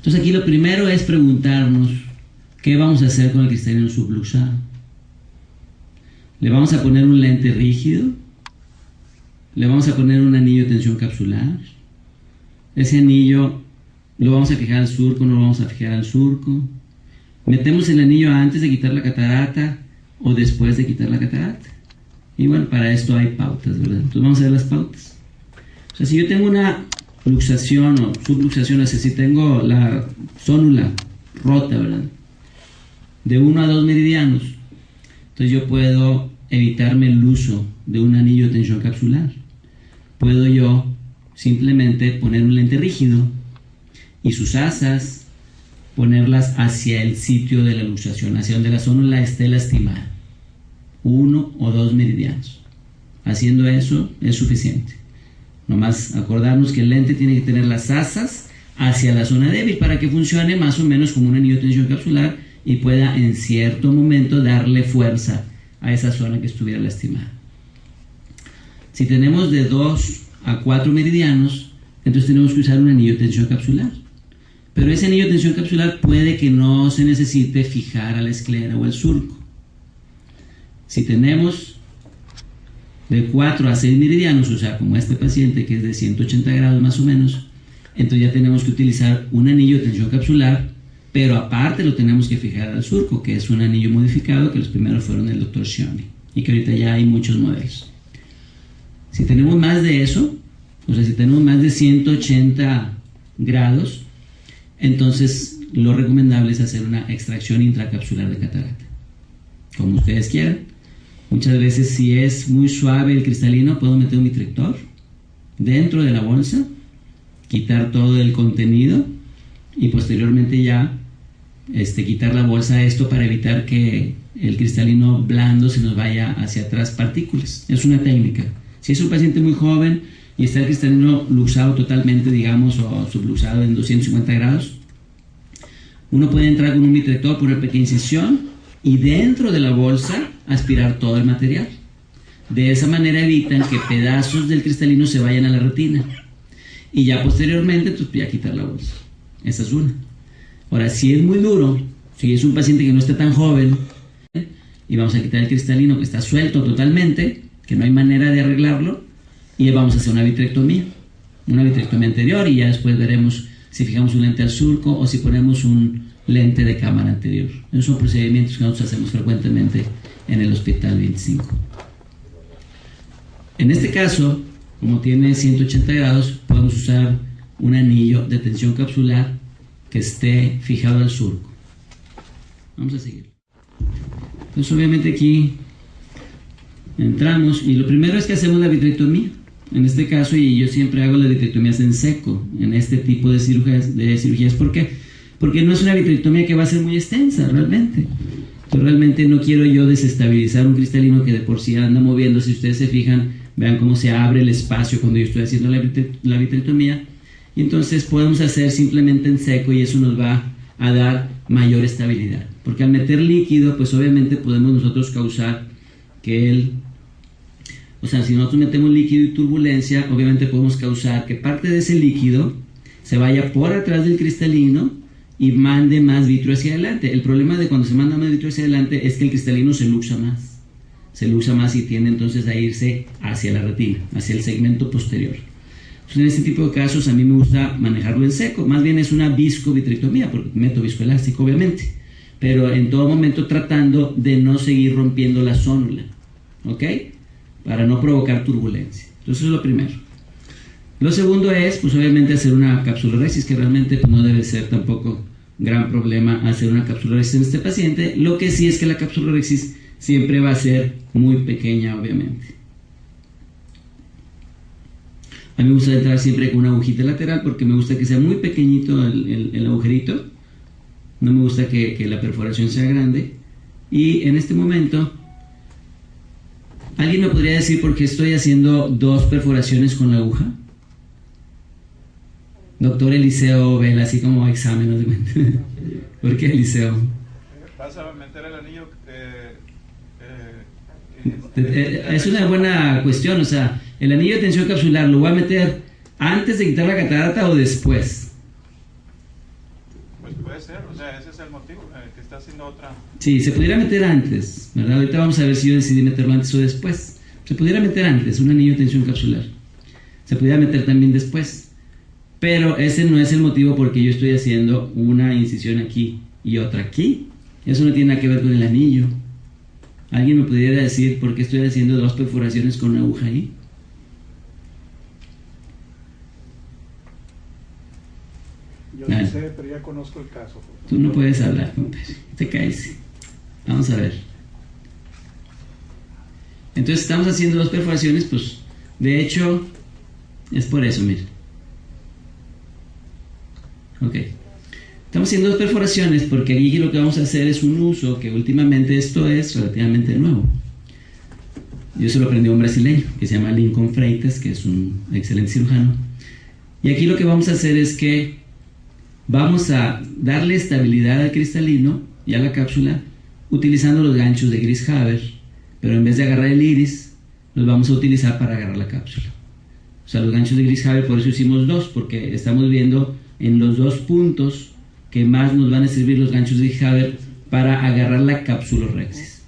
Entonces aquí lo primero es preguntarnos qué vamos a hacer con el cristalino subluxado. ¿Le vamos a poner un lente rígido? ¿Le vamos a poner un anillo de tensión capsular? Ese anillo lo vamos a fijar al surco, no lo vamos a fijar al surco. ¿Metemos el anillo antes de quitar la catarata o después de quitar la catarata? Y bueno, para esto hay pautas, ¿verdad? Entonces vamos a ver las pautas. O sea, si yo tengo una luxación o subluxación, o sea, si tengo la zónula rota, ¿verdad?, de 1 a 2 meridianos, entonces yo puedo evitarme el uso de un anillo de tensión capsular. Puedo yo simplemente poner un lente rígido y sus asas ponerlas hacia el sitio de la luxación, hacia donde la zónula esté lastimada, 1 o 2 meridianos. Haciendo eso es suficiente. Nomás acordarnos que el lente tiene que tener las asas hacia la zona débil para que funcione más o menos como un anillo de tensión capsular y pueda en cierto momento darle fuerza a esa zona que estuviera lastimada. Si tenemos de 2 a 4 meridianos, entonces tenemos que usar un anillo de tensión capsular. Pero ese anillo de tensión capsular puede que no se necesite fijar a la esclera o al surco. Si tenemos de 4 a 6 meridianos, o sea, como este paciente que es de 180 grados más o menos, entonces ya tenemos que utilizar un anillo de tensión capsular, pero aparte lo tenemos que fijar al surco, que es un anillo modificado, que los primeros fueron del Dr. Shioni, y que ahorita ya hay muchos modelos. Si tenemos más de eso, o sea, si tenemos más de 180 grados, entonces lo recomendable es hacer una extracción intracapsular de catarata, como ustedes quieran. Muchas veces, si es muy suave el cristalino, puedo meter un vitrector dentro de la bolsa, quitar todo el contenido y posteriormente ya quitar la bolsa, esto para evitar que el cristalino blando se nos vaya hacia atrás partículas. Es una técnica. Si es un paciente muy joven y está el cristalino luxado totalmente, digamos, o subluxado en 250 grados, uno puede entrar con un vitrector por una pequeña incisión y dentro de la bolsa aspirar todo el material. De esa manera evitan que pedazos del cristalino se vayan a la retina y ya posteriormente pues ya quitar la bolsa. Esa es una. Ahora, si es muy duro, si es un paciente que no está tan joven y vamos a quitar el cristalino que está suelto totalmente, que no hay manera de arreglarlo, y vamos a hacer una vitrectomía anterior, y ya después veremos si fijamos un lente al surco o si ponemos un lente de cámara anterior. Esos son procedimientos que nosotros hacemos frecuentemente en el Hospital 25. En este caso, como tiene 180 grados, podemos usar un anillo de tensión capsular que esté fijado al surco. Vamos a seguir. Entonces, obviamente aquí entramos y lo primero es que hacemos la vitrectomía. En este caso, y yo siempre hago las vitrectomías en seco en este tipo de cirugías. ¿Por qué? Porque no es una vitrectomía que va a ser muy extensa realmente. Entonces, realmente no quiero yo desestabilizar un cristalino que de por sí anda moviendo. Si ustedes se fijan, vean cómo se abre el espacio cuando yo estoy haciendo la vitrectomía. Y entonces podemos hacer simplemente en seco y eso nos va a dar mayor estabilidad. Porque al meter líquido, pues obviamente podemos nosotros causar que si nosotros metemos líquido y turbulencia, obviamente podemos causar que parte de ese líquido se vaya por atrás del cristalino y mande más vitrio hacia adelante. El problema de cuando se manda más vitrio hacia adelante es que el cristalino se luxa más y tiende entonces a irse hacia la retina, hacia el segmento posterior. Entonces, en este tipo de casos a mí me gusta manejarlo en seco. Más bien es una viscovitrectomía, porque meto viscoelástico obviamente, pero en todo momento tratando de no seguir rompiendo la zónula, ¿ok? Para no provocar turbulencia. Entonces eso es lo primero. Lo segundo es, pues obviamente hacer una capsulorhexis, que realmente pues, no debe ser tampoco gran problema hacer una capsulorhexis en este paciente. Lo que sí es que la capsulorhexis siempre va a ser muy pequeña, obviamente. A mí me gusta entrar siempre con una agujita lateral porque me gusta que sea muy pequeñito el agujerito. No me gusta que la perforación sea grande. Y en este momento, ¿alguien me podría decir por qué estoy haciendo 2 perforaciones con la aguja? Doctor Eliseo Vela, así como examen, ¿no? ¿Por qué, Eliseo? Vas a meter el anillo. Es una buena cuestión, o sea, el anillo de tensión capsular, ¿lo voy a meter antes de quitar la catarata o después? puede ser, o sea, ese es el motivo, que está haciendo otra. Sí, se pudiera meter antes, ¿verdad? Ahorita vamos a ver si yo decidí meterlo antes o después. Se pudiera meter antes, un anillo de tensión capsular. Se pudiera meter también después. Pero ese no es el motivo porque yo estoy haciendo una incisión aquí y otra aquí. Eso no tiene nada que ver con el anillo. ¿Alguien me pudiera decir por qué estoy haciendo dos perforaciones con una aguja ahí? Yo no sé, pero ya conozco el caso. Tú no puedes hablar, compadre. Te caes. Vamos a ver. Entonces estamos haciendo dos perforaciones, pues de hecho es por eso, mira. Ok. Estamos haciendo dos perforaciones porque aquí lo que vamos a hacer es un uso que últimamente esto es relativamente nuevo. Yo se lo aprendí a un brasileño que se llama Lincoln Freitas, que es un excelente cirujano. Y aquí lo que vamos a hacer es que vamos a darle estabilidad al cristalino y a la cápsula utilizando los ganchos de Gris-Haber, pero en vez de agarrar el iris, los vamos a utilizar para agarrar la cápsula. O sea, los ganchos de Gris-Haber, por eso hicimos dos, porque estamos viendo en los dos puntos que más nos van a servir los ganchos de Gris-Haber para agarrar la capsulorhexis.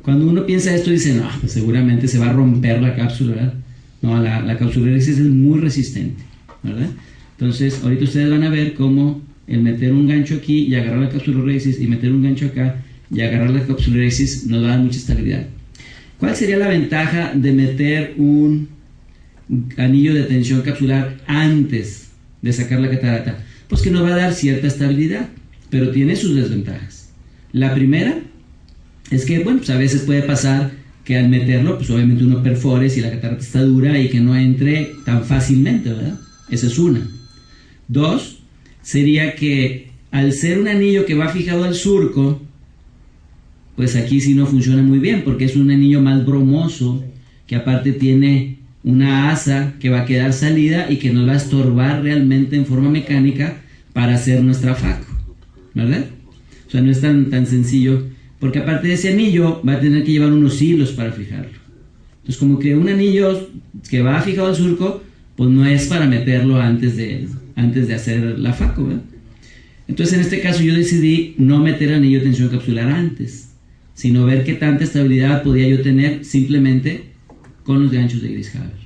Cuando uno piensa esto, dice, no, pues seguramente se va a romper la cápsula, ¿verdad? No, la capsulorhexis es muy resistente, ¿verdad? Entonces, ahorita ustedes van a ver cómo el meter un gancho aquí y agarrar la capsulorhexis y meter un gancho acá y agarrar la capsulorhexis nos va a dar mucha estabilidad. ¿Cuál sería la ventaja de meter un anillo de tensión capsular antes de sacar la catarata? Pues que nos va a dar cierta estabilidad, pero tiene sus desventajas. La primera es que, bueno, pues a veces puede pasar que al meterlo, pues obviamente uno perfore si la catarata está dura y que no entre tan fácilmente, ¿verdad? Esa es una. Dos, sería que al ser un anillo que va fijado al surco, pues aquí sí no funciona muy bien, porque es un anillo más bromoso, que aparte tiene una asa que va a quedar salida y que nos va a estorbar realmente en forma mecánica para hacer nuestra faco, ¿verdad? O sea, no es tan sencillo, porque aparte de ese anillo va a tener que llevar unos hilos para fijarlo. Entonces, como que un anillo que va fijado al surco, pues no es para meterlo antes de hacer la faco, ¿verdad? Entonces, en este caso yo decidí no meter el anillo de tensión capsular antes, sino ver qué tanta estabilidad podía yo tener simplemente con los ganchos de Gris-Haber.